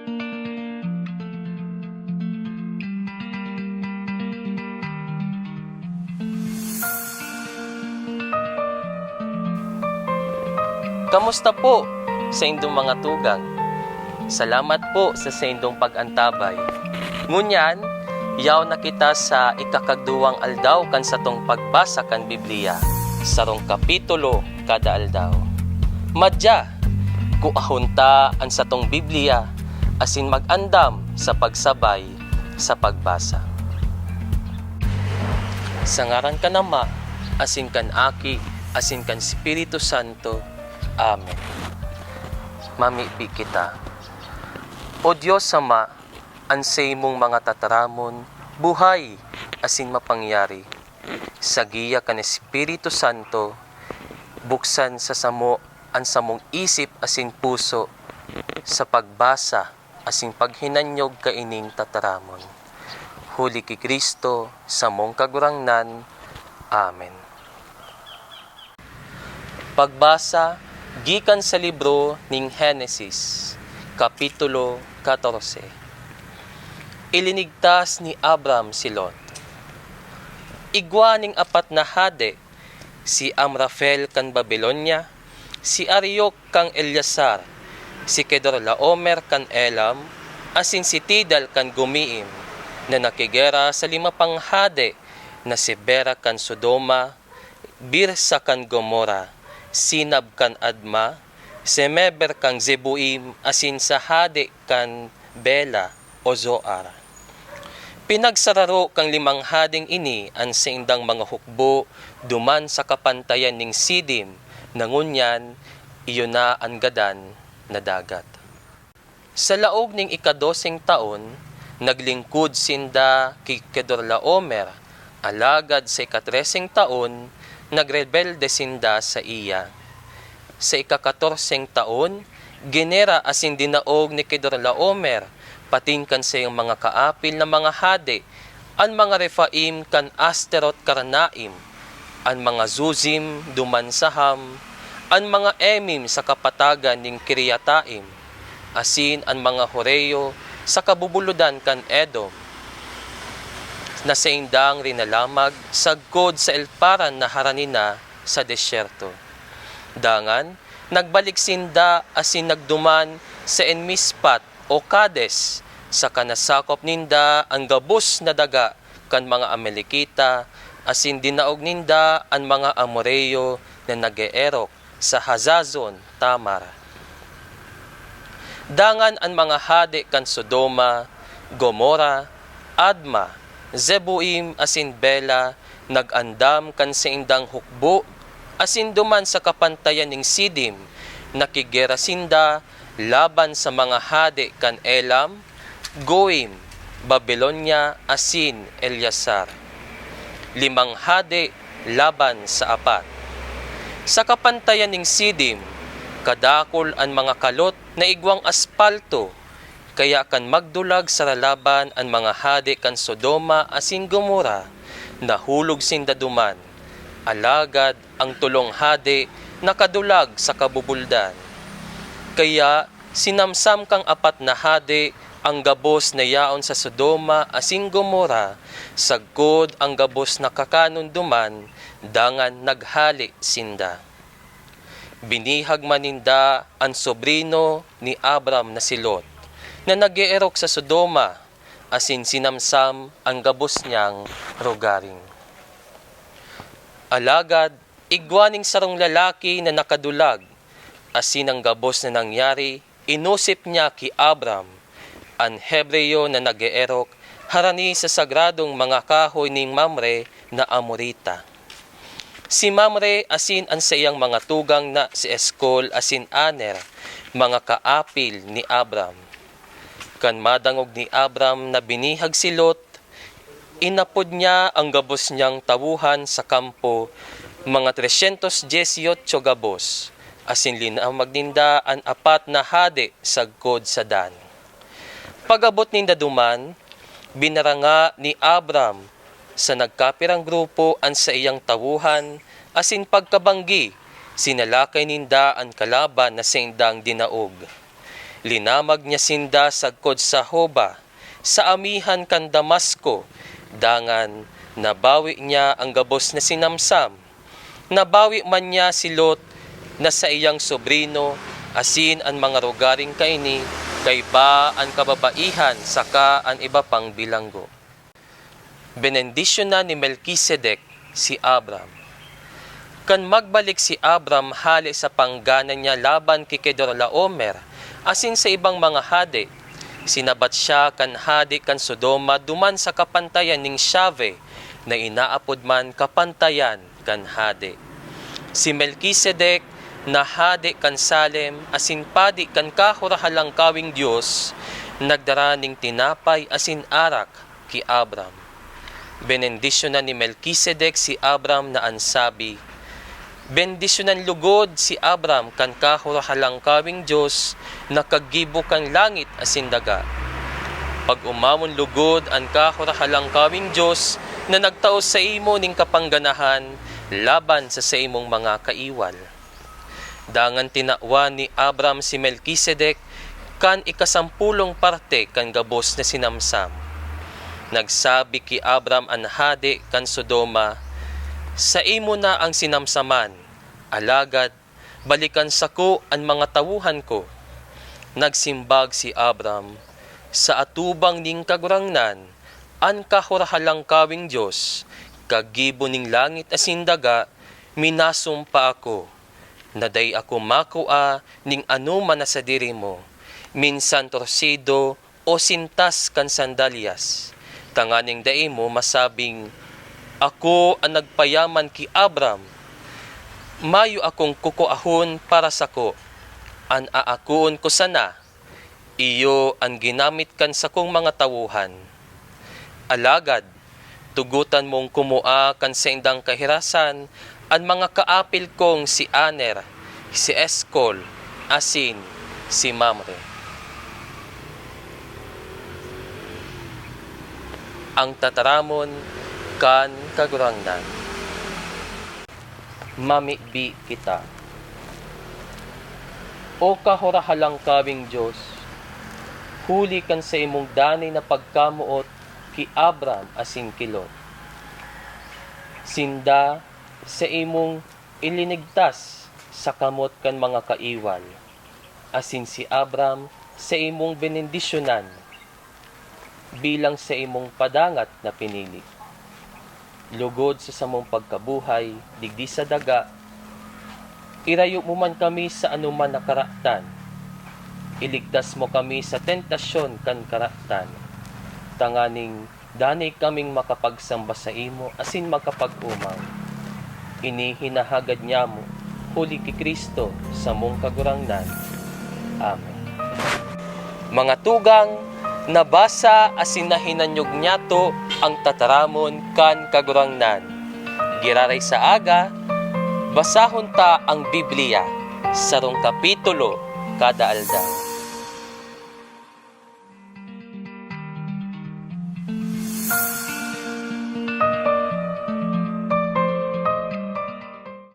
Kamusta po sa indong mga tugang? Salamat po sa indong pag-antabay. Ngunyan, yaw na kita sa ikakagduwang aldaw kan sa tong pagbasa kan Biblia, sarong kapitulo kada aldaw. Madya, kuahunta an sa tong Biblia, asin mag-andam sa pagsabay sa pagbasa. Sa ngaran kan Ama, asin kan Aki, asin kan Espiritu Santo. Amen. Mamipi kita. O Diyos Ama, ansay mong mga tataramon, buhay asin mapangyari. Sa giya kan Espiritu Santo, buksan sa samo ang samong isip asin puso, sa pagbasa asin paghinanyog kaining tataramon. Huli ki Kristo, sa mong kagurangnan. Amen. Pagbasa gikan sa libro ning Henesis, Kapitulo 14. Ilinigtas ni Abram si Lot. Igwa ning apat na hade, si Amrafel kan Babylonia, si Ariok kang Elyasar, si Kedorlaomer kan Elam, asin si Tidal kan Gumiim, na nakigera sa 5 pang hade, na si Bera kan Sodoma, Birsa kan Gomora, Sinab kan Adma, Semeber kang Zebuim, asin sa hade kan Bela o Zoar. Pinagsararo kang 5 hading ini ang saindang mga hukbo duman sa kapantayan ning Sidim, nangunyan iyon na ang gadan na dagat. Sa laog ning ika-12 taon, naglingkod sinda kay Kedorlaomer, alagad sa ika-13 taon, nagrebelde sinda sa iya. Sa ika-14 taon, genera asin dinaog ni Kedorlaomer, patingkan sa iyong mga kaapil na mga hade, ang mga Refaim kan Asterot Karnaim, ang mga Zuzim duman sa Ham, ang mga Emim sa kapatagan ning Kiriataim, asin ang mga Horeo sa kabubuludan kan Edom, na sa indang rinalamag sagkod sa elparan na haranina sa desyerto. Dangan, nagbalik sinda asin nagduman sa Enmispat o Kades, sa kanasakop ninda ang gabos na daga kan mga Amalekita, asin dinaog ninda ang mga Amoreo na nag-eerok sa Hazazon Tamar. Dangan ang mga hade kan Sodoma, Gomora, Adma, Zebuim asin Bela, nag-andam kan sa indang hukbo, asin duman sa kapantayan ning Sidim, nakigera sinda laban sa mga hade kan Elam, Goim, Babylonia, asin Elyasar. 5 hade laban sa 4. Sa kapantayan ning Sidim, kadakol ang mga kalot na igwang aspalto, kaya kan magdulag sa lalaban ang mga hade kan Sodoma asin Gomora, nahulog sinda duman, alagad ang 3 hade nakadulag sa kabubuldan. Kaya sinamsam kang 4 na hade ang gabos na yaon sa Sodoma asin Gomora, sagkod ang gabos na kakanon duman, dangan naghali sinda. Binihag maninda ang sobrino ni Abram na si Lot, na nag-eerok sa Sodoma, asin sinamsam ang gabos niyang rogaring. Alagad, igwaning sarong lalaki na nakadulag, asin ang gabos na nangyari, inusip niya ki Abram, ang Hebreo na nag-eerok, harani sa sagradong mga kahoy ning Mamre na Amorita. Si Mamre asin ang sa iyang mga tugang na si Eskol asin Aner, mga kaapil ni Abram. Kan madangog ni Abram na binihag si Lot, inapod niya ang gabos niyang tawuhan sa kampo, mga 318 gabos, asin linamag ninda ang 4 na hade sagkod sa Dan. Pagabot ninda duman, binaranga ni Abram sa nagkapirang grupo ang sa iyang tawuhan, asin pagkabanggi, sinalakay ninda ang kalaban na sindang dinaog. Linamag niya sinda sagkod sa Hoba, sa amihan kan Damasco, dangan nabawi niya ang gabos na sinamsam. Nabawi man niya si Lot na sa iyang sobrino, asin ang mga rugaring kaini, kay ba ang kababaihan saka ang iba pang bilanggo. Benendisyon na ni Melkisedek si Abram. Kan magbalik si Abram hali sa pangganan niya laban kay Kedorlaomer, asin sa ibang mga hade, sinabat siya kan hadi kan Sodoma duman sa kapantayan ning Shave, na inaapod man kapantayan kan hade. Si Melkisedek na hadi kan Salem, asin padi kan kahurahalang kawing Diyos, nagdaraning tinapay asin arak ki Abram. Benendisyon na ni Melkisedek si Abram na ansabi, bendisyonan lugod si Abram kan kahurahalang kawing Diyos, nakagibo kan langit asin daga. Pag umamon lugod ang kahurahalang kawing Diyos, na nagtaos sa imo ning kapangganahan, laban sa imong mga kaiwal. Dangan tinawa ni Abram si Melkisedek kan ikasampulong parte kan gabos na sinamsam. Nagsabi ki Abram an hadi kan Sodoma, sa imo na ang sinamsaman, alagad balikan sako ang mga tawuhan ko. Nagsimbag si Abram, sa atubang ning kagurangnan, an kahurahalang kawing Diyos, kagibo ning langit asin daga, minasumpa ako, naday ako makua ning anuman na sa diri mo, minsan torsido o sintas kan sandalyas, tanganing dai mo masabing, ako ang nagpayaman ki Abram, mayo akong kukuahon para sako, an aakuon ko sana, iyo ang ginamit kan sakong mga tawuhan. Alagad, tugutan mong kumua kan sa indang kahirasan, ang mga kaapil kong si Aner, si Eskol, asin, si Mamre. Ang tataramon kan kagurangnan. Mamibi kita. O kahurahalang kawing Diyos, huli kan sa imong danay na pagkamuot ki Abram asin ki Lot. Sinda sa imong ilinigtas sa kamot kan mga kaiwal, asin si Abram sa imong benendisyonan bilang sa imong padangat na pinili. Lugod sa samong pagkabuhay, digdi sa daga, irayo mo man kami sa anuman na karatan, iligtas mo kami sa tentasyon kan karatan, tanganing danay kaming makapagsamba sa imo asin makapag-umaw. Inihinahagad niya mo, huli ki Kristo sa mong kagurangnan. Amen. Mga tugang, nabasa asin nahinanyog niyato ang tataramon kan kagurangnan. Giraray sa aga, basahon ta ang Biblia, sarong kapitulo kada aldaw.